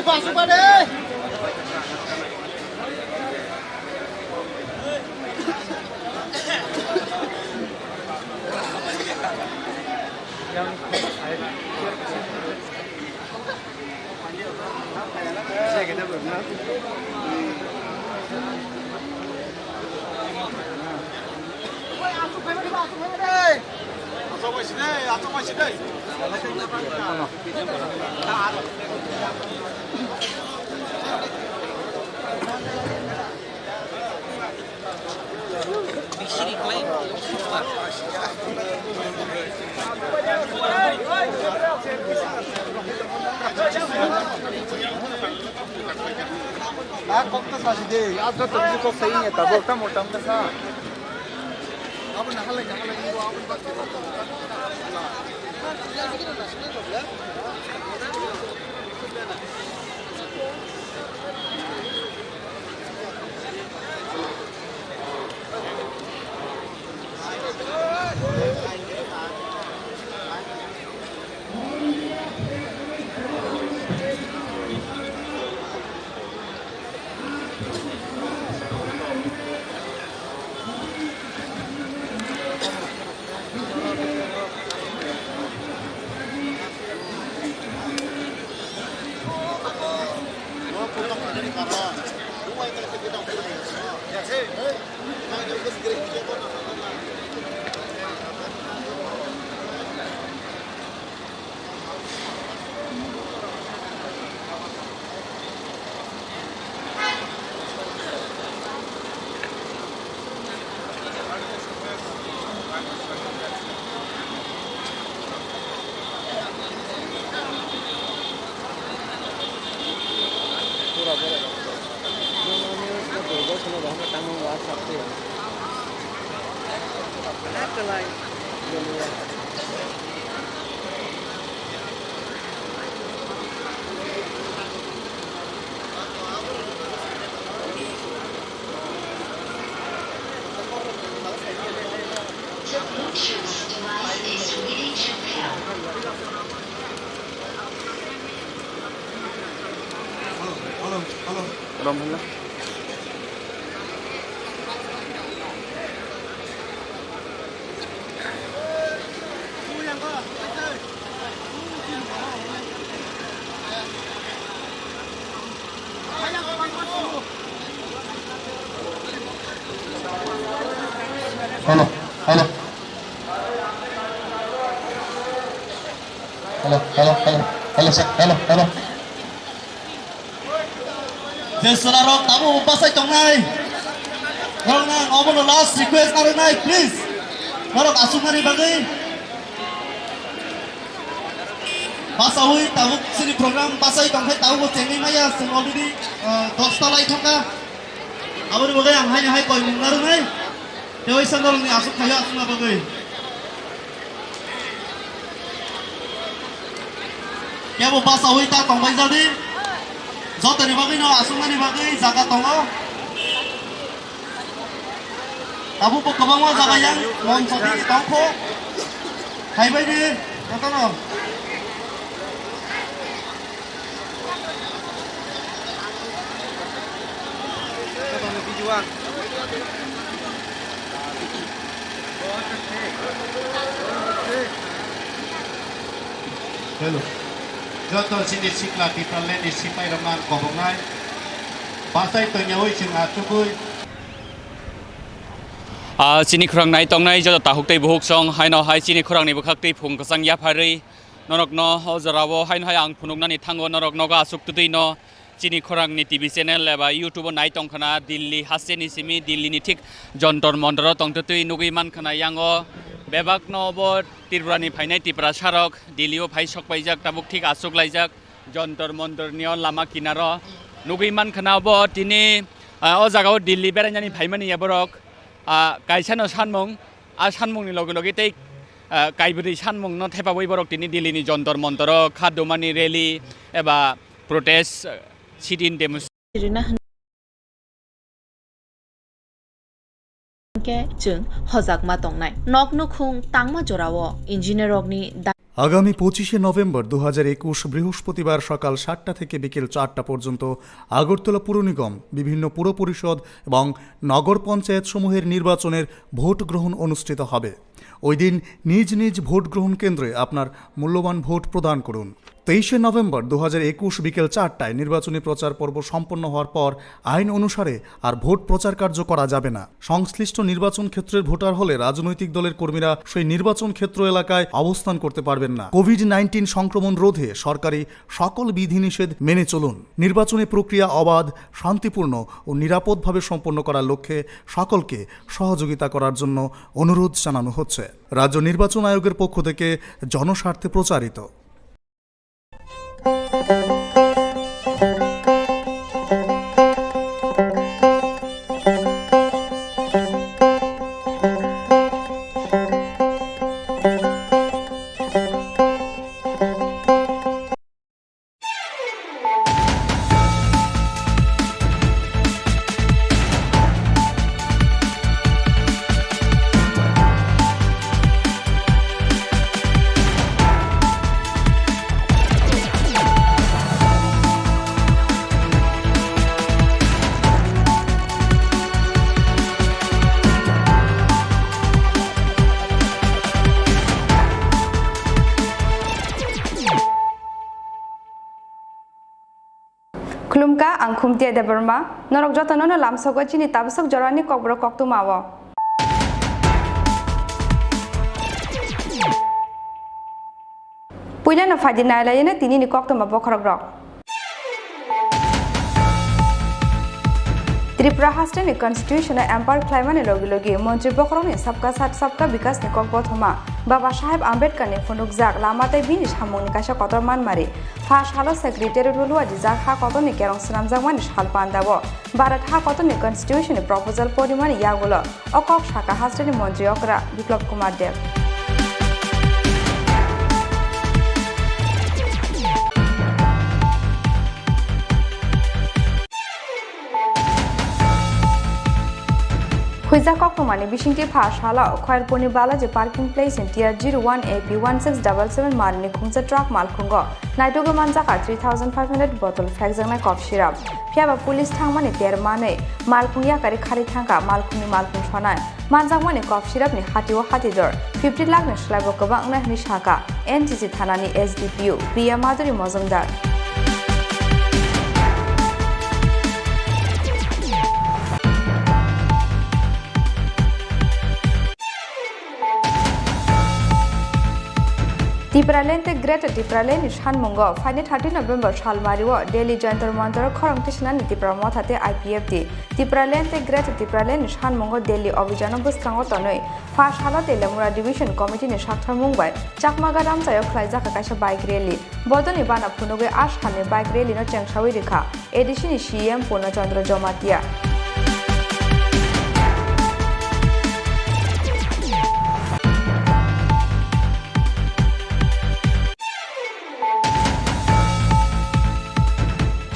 Masuk pada. Halo, halo. Halo, halo, halo. Halo, halo, halo. Saudara tamu pasai tongai. Orang nang omono last request narai please. Orang asumari bagai. Pasahui tahu sini program pasai tongai tahu ko cengeng maya sing already 10 ta lai thaka. Abori bagai ang hai koi mungaru nai. Dewi sandal ni asuk kaya asuna bagai. Ya bu pasahui ta tongai jadi. Jota ni bagai no asuna ni bagai jaga tongo. Tabu po kabangwa jaga yang mon sodi tongko. Hai bai ni kata no. Kata no bijuan. Hello. Joto sini sikla tipalen di sipai raman kobongai. Pasai to nyawai sing atugui. Sini kurang naik tong naik jatuh tahuk teh buhuk song hai no hai sini kurang ni bukhak teh phung kasang yap hari norok no jarawo hai no hai ang phunuk nani thango norok no ga asuk tutui no sini kurang ni TV channel leba YouTube naik tong khana Delhi hasse ni simi Delhi ni thik jontor mondoro tong tutui nugui man khana yango bebak no bo Tripura ni phainai Tripura sarok Delhi o phai sok paijak tabuk thik asuk laijak jontor mondor ni lama kinaro nugui man khana bo tini o jagao Delhi berainani phaimani borok kaisano sanmung a sanmungni loge loge tei kaibri sanmung no thepaboi borok tini Delhi ni jontor montor khadumani rally eba protest sit-in demonstration जों हजाकमा तंनाय नक नखुं तांमा जराओ ইঞ্জিনিয়ারগনি আগামী 25শে November 2021 বৃহস্পতিবার সকাল 7টা থেকে বিকেল 4টা পর্যন্ত আগরতলা পুর নিগম বিভিন্ন পুর পরিষদ এবং নগর পঞ্চায়েত সমূহের নির্বাচনের ভোট গ্রহণ অনুষ্ঠিত হবে। ওই দিন নিজ নিজ ভোট গ্রহণ কেন্দ্রে আপনার মূল্যবান ভোট প্রদান করুন। 23শে নভেম্বর 2021 বিকেল 4টায় নির্বাচনী প্রচার পর্ব সম্পন্ন হওয়ার পর আইন অনুসারে আর ভোট প্রচার কার্য করা যাবে না। সংশ্লিষ্ট নির্বাচন ক্ষেত্রের ভোটার হলে রাজনৈতিক দলের কর্মীরা সেই নির্বাচন ক্ষেত্র এলাকায় অবস্থান করতে পারবেন না। কোভিড-19 সংক্রমণ রোধে সরকারি সকল বিধিনিষেধ মেনে চলুন। নির্বাচনী প্রক্রিয়া অবাধ, শান্তিপূর্ণ ও নিরাপদভাবে সম্পন্ন করার লক্ষ্যে সকলকে সহযোগিতা করার জন্য অনুরোধ জানানো হচ্ছে। রাজ্য নির্বাচন আয়োগের পক্ষ থেকে জনস্বার্থে প্রচারিত। Klumka ang khumtia de Burma norok jotono no lamsogo chini tabsok jorani kokbro koktu mawo puila na fadina layena tini ni koktu ma bokhorok Tripura Hastan ni constitution empire climate logi logi montri bokhorok ni sabka sat sabka bikas ni kokbo thoma Baba Sahib Ambedkar ni phunuk jak lamate bini samung ni kaisa kotorman mari Fas halo secretary rulu aji jak ha kotor ni kerong senam jangmani hal pandabo Bharat ha kotor ni constitution ni proposal porimani yagulo okok shaka Hastan ni montri okra Biplab Kumar Dev Huiza Koktomani Bishinti Pashala, Khoir Poni Balaji parking place in Tier 01 AP 1677 Marni Khungsa truck Malkungo, Naituga Manzaka 3500 bottle Fagzana cough syrup, Piaba police Tangmani Tier Mane, Malkunya Kari Kari Tanka, Malkuni Malkun Shonai, Manzamani cough syrup ni Hatiwa Hatidor, 50 lakh Shlabokabang Nishaka, NTC Thanani SDPU, Priya Maduri Mozumdar. Tipralente Greater Tipralene Shanmungo, Friday 30 November Shalmariwo, Delhi Jantar Mantar Khorang Tishan Tipramotate IPFT, Tipralente Greater Tipralene Shanmungo Delhi Ovijano Buskangotonoi, Fash Halate Lemura Division Committee in Shakhtar Mumbai, Chakmagaram Sayo Klaiza Kakasha Bike Rally, Bodoni Bana Punuge Ashhane Bike Rally no Changshavirika, Edition is CM Puna Chandra Jomatia.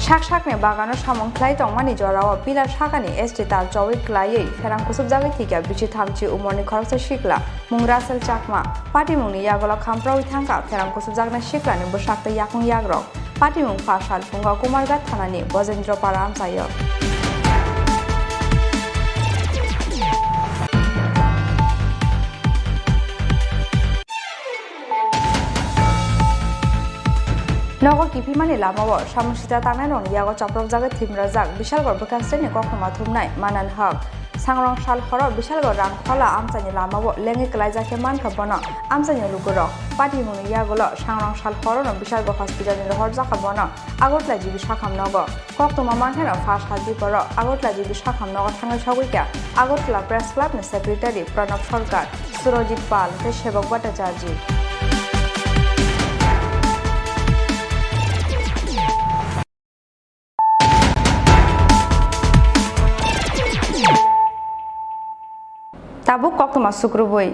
Shak-shakne bagano samong klai tongmani jorao pilar shakani este tar jowi klai ferang kusub jagai thika bichi thamchi umorni khoroksa shikla mungrasel chakma party mungni yagola khamprawi thangka ferang kusub jagna shikla ni bosakta yakung yagrok party mung fashal funga kumargat thanani bojendra param sayo Nogor kipimani lamao samsita tangnai yago chaprok jaga thimrajak bishalgor bukasni kokma thumnai manan hak sangrong sal horo bishalgor rangkhola amchani lamao lengi klaijake manka bono amchani lugoro pati muni yagolo sangrong sal horo no bishalgor hospital ni horjaka bono agotla jibi shakham nogo koktoma mankhena fas hadi poro agotla jibi shakham nogo thangai sogika agotla press club ni secretary Pranab Sarkar Surojit Pal te Shebok Bhattacharya Tabuk koktoma sukrubui.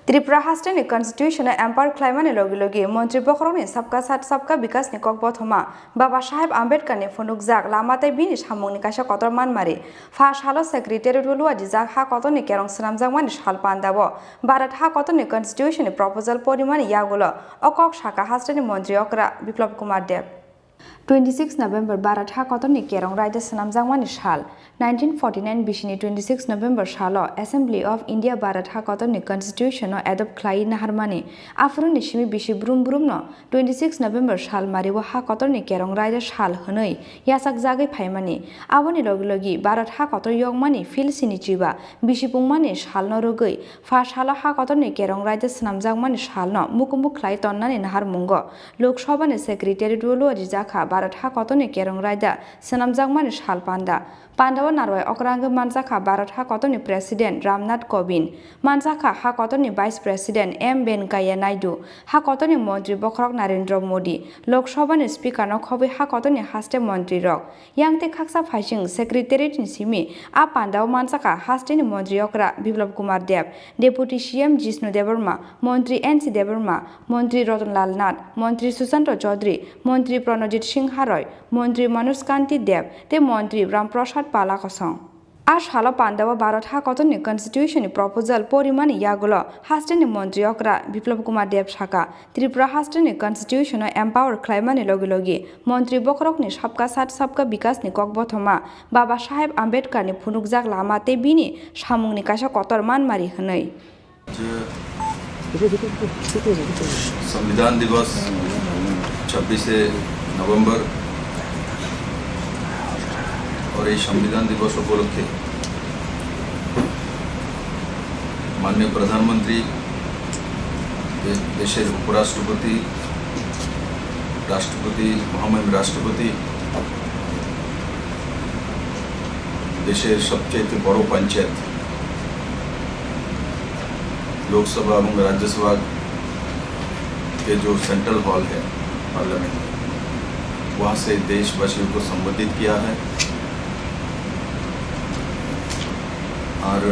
Tripura हास्टेनि constitution empower क्लाइमानि लगे मंत्री बखरनि सबका साथ सबका विकास नि कक बथमा बाबा साहेब आम्बेडकर नि फुनुकजाक लामाते बिनि सामुंनि कासा कतर मानमारि फा सालो सेक्रेटारियेट हुलुआ दिजाक हा कतनि केरं सनामजाकमानि साल पान्दाबो भारत हा कतनि कन्स्टिट्यूशन प्रपोजल परिमानि यागुलो अकक शाखा हास्टेनि मंत्री अकरा बिप्लब कुमार देव 26 November Bharat ha kotoni kerong raida sanamjangmani sal 1949 bisini 26 November salo Assembly of India Bharat ha kotoni constitution no adopt khlai naharmani afruni simi bisi brum brum no 26 November sal mariwa ha kotoni kerong raida sal honoi yasak jagai phaimani aboni logi Bharat ha kotor yogmani fil sini chiba bisi pungmani sal no rogoi fa sala ha kotoni kerong raida sanamjangmani sal no mukumuk khlai tonnani nahar mungo Lok Sabha ni secretary rolo rijaka Bharat ha kotoni kerong raida sanamjangmani sal panda Pandawa narwai okrangge manjaka Bharat ha kotoni president Ramnath Kovind manjaka ha kotoni vice president M Venkaiah Naidu ha kotoni mantri Bokrok Narendra Modi Lok Sabha ni speaker no khobi ha kotoni haste mantri rok yangte khaksa phaising secretariat ni simi a Pandawa manjaka haste ni mantri okra Biplab Kumar Dev deputy CM Jishnu Devarma mantri NC Devarma mantri Ratanlal Nath mantri Sushant Chaudhary mantri Pranajit Singh Haroy mantri Manoj Kanti Dev te mantri Ramprasad Pala Kosong Ash hala Pandawa Bharat ha kotoni constitution proposal porimani yagulo hasteni mantri okra Biplab Kumar Dev Shaka Tripura hasteni constitution empower claimani logi mantri Bokrok ni sabka sat sabka vikas ni kokbothoma Baba Saheb Ambedkar ni phunukjak lama te bini samungni kaisa kotor manmari honoi संविधान दिवस 26 नवंबर और এই संविधान दिवस उपलक्षे माननीय प्रधानमंत्री देशेर उपराष्ट्रपति राष्ट्रपति महामहिम राष्ट्रपति देशेर सबचेয়ে बड़ो पंचायत लोकसभा और राज्यसभा के जो सेंट्रल हॉल है पार्लियामेंट वहाँ से देशवासियों को संबोधित किया है और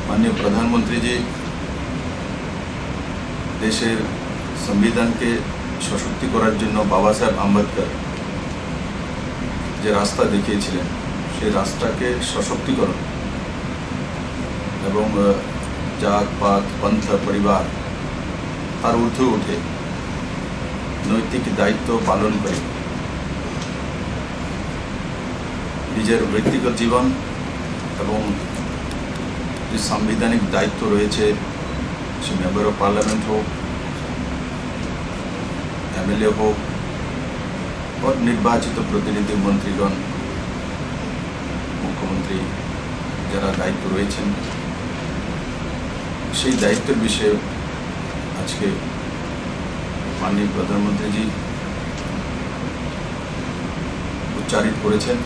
माननीय प्रधानमंत्री जी देशेर संविधान के सशक्ति करार जन्य बाबा साहेब आम्बेडकर जे रास्ता देखिए से रास्ता के सशक्तिकरण एवं जात पात पंथ परिवार तार ऊर्ध्वे उठे नैतिक दायित्व पालन करे निजेर व्यक्तिगत जीवन एवं जो सांविधानिक दायित्व रयेछे से मेम्बर अफ पार्लियामेंट हो एमएलए हो और निर्वाचित प्रतिनिधि मंत्रीगण मुख्यमंत्री जरा दायित्व रयेछेन সেই দায়িত্বের বিষয়ে আজকে মাননীয় প্রধানমন্ত্রী জি উচ্চারিত করেছেন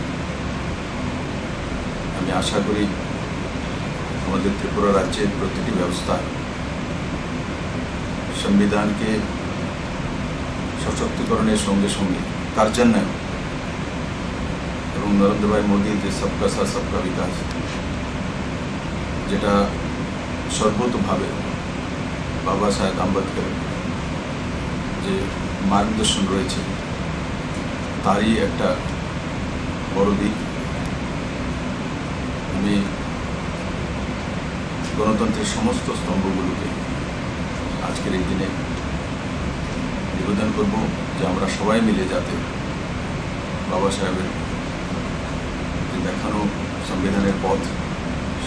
আমি আশা করি আমাদের ত্রিপুরা রাজ্যের প্রতিটি ব্যবস্থা সংবিধানকে সশক্তিকরণের সঙ্গে সঙ্গে কার্যান্বয়ন এবং নরেন্দ্র ভাই মোদীর যে সবকা সাথ সবকা বিকাশ যেটা সর্বতোভাবে বাবা সাহেব আম্বেদকর যে মার্গদর্শন রয়েছে তারই একটা বড় দিক আমি গণতন্ত্রের সমস্ত স্তম্ভগুলোকে আজকের এই দিনে নিবেদন করব যে আমরা সবাই মিলে যাতে বাবা সাহেবের যে দেখানো সংবিধানের পথ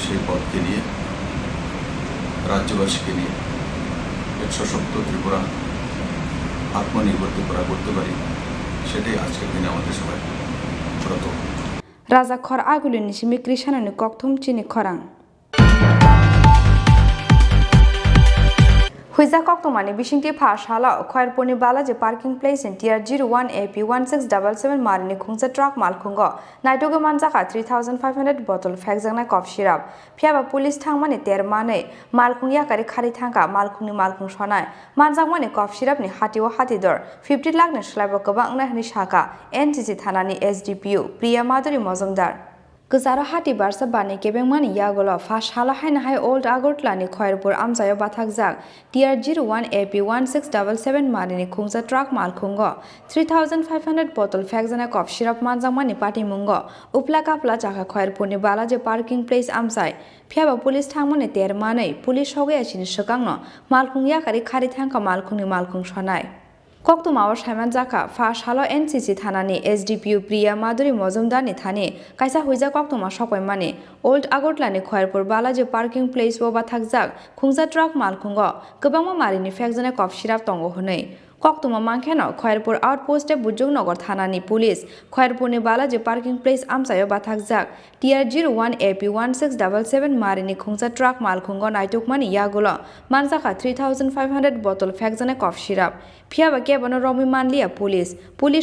সেই পথকে নিয়ে राज्यवासी নিয়ে এক সশক্ত ত্রিপুরা আত্মনির্ভর ত্রিপুরা করতে পারি সেটাই আজকের দিনে আমাদের সবাই ব্রত রাজা খর আগুলি নিসিমি কৃষাননি ককথম চিনি খরাং Huiza Koktomani Bishingti Pashala, Khoirponi Balaji parking place in Tier 01 AP 1677 Marini Khungsa truck Malkungo, Naitoga Manzaka 3500 bottle Fagzana cough syrup, Piaba police Tangmani Termane, Malkungia Kari Tanka, Malkuni Malkung Shonai, Manzamani cough syrup ni Hatiwa Hatidor, 50 lakh Shlabakabang Nishaka, NTC Thanani SDPU, Priya Maduri Mozumdar. Gazara hati barsa bani kebengmani yagolo fash hala haina hai old Agartla ni Khoirpur amsayo bathakjak Tier 01 AP 1677 marini khungsa truck malkhungo 3500 bottle fagzana cough syrup manjangmani party mungo upla kapla jaka Khoirpur ni balaje parking place amsai phiaba police thangmani termanai police hoge achini sakangno malkhungya kari khari thangka malkhungni malkhung sonai Koktumawa Shaiman Jaka, Fash Halo NCC Thanani, SDPU Priya Maduri Mozumdar ni Thani, Kaisa Huiza Koktuma Shopai Mani, Old Agartla Khoirpur Balaji parking place Boba Thakjak, Khungsa truck Malkhungo, Gabama Marini Fagzana cough syrup Tongo Hunei. Koktuma Mankeno, Khoirpur outpost Bujung Nogor Thanani Police, Khoirpur ni Balaji parking place Amsayo Bathakjak, Tier 01 AP 1677 Marini Khungsa truck Malkhungo Naitukmani Yagulo, Manzaka 3500 bottle Fagzana cough syrup. Phiaba kebano Romi Manlia Police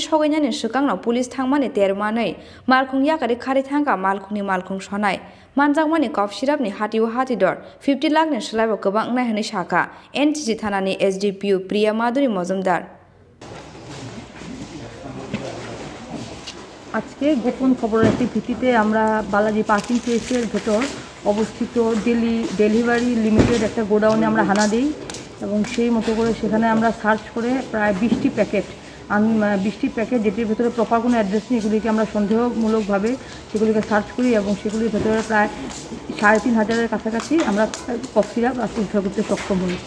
Hoganya ni Shukangno Police Thangmani Termanai Malkhung Yakari Khari Thangka Malkhungni Malkhung Shonai Manjangmani cough syrup ni Hatiwa Hatidor 50 lakh ni Shlabo Kabang Nahani Shaka NTC Thanani SDPU Priya Maduri Mozumdar আজকে গোপন খবরের একটি ভিত্তিতে আমরা Balaji parking প্লেসের ভেতর অবস্থিত delivery limited একটা গোডাউনে আমরা হানা দিই এবং সেই মতো করে সেখানে আমরা সার্চ করে প্রায় 20টি প্যাকেট যেটির ভেতরে প্রপার কোনো অ্যাড্রেস নেই এগুলিকে আমরা সন্দেহমূলকভাবে সেগুলিকে সার্চ করি এবং সেগুলির ভেতরে প্রায় 3500-এর কাছাকাছি আমরা কফ সিরাপ উদ্ধার করতে সক্ষম হই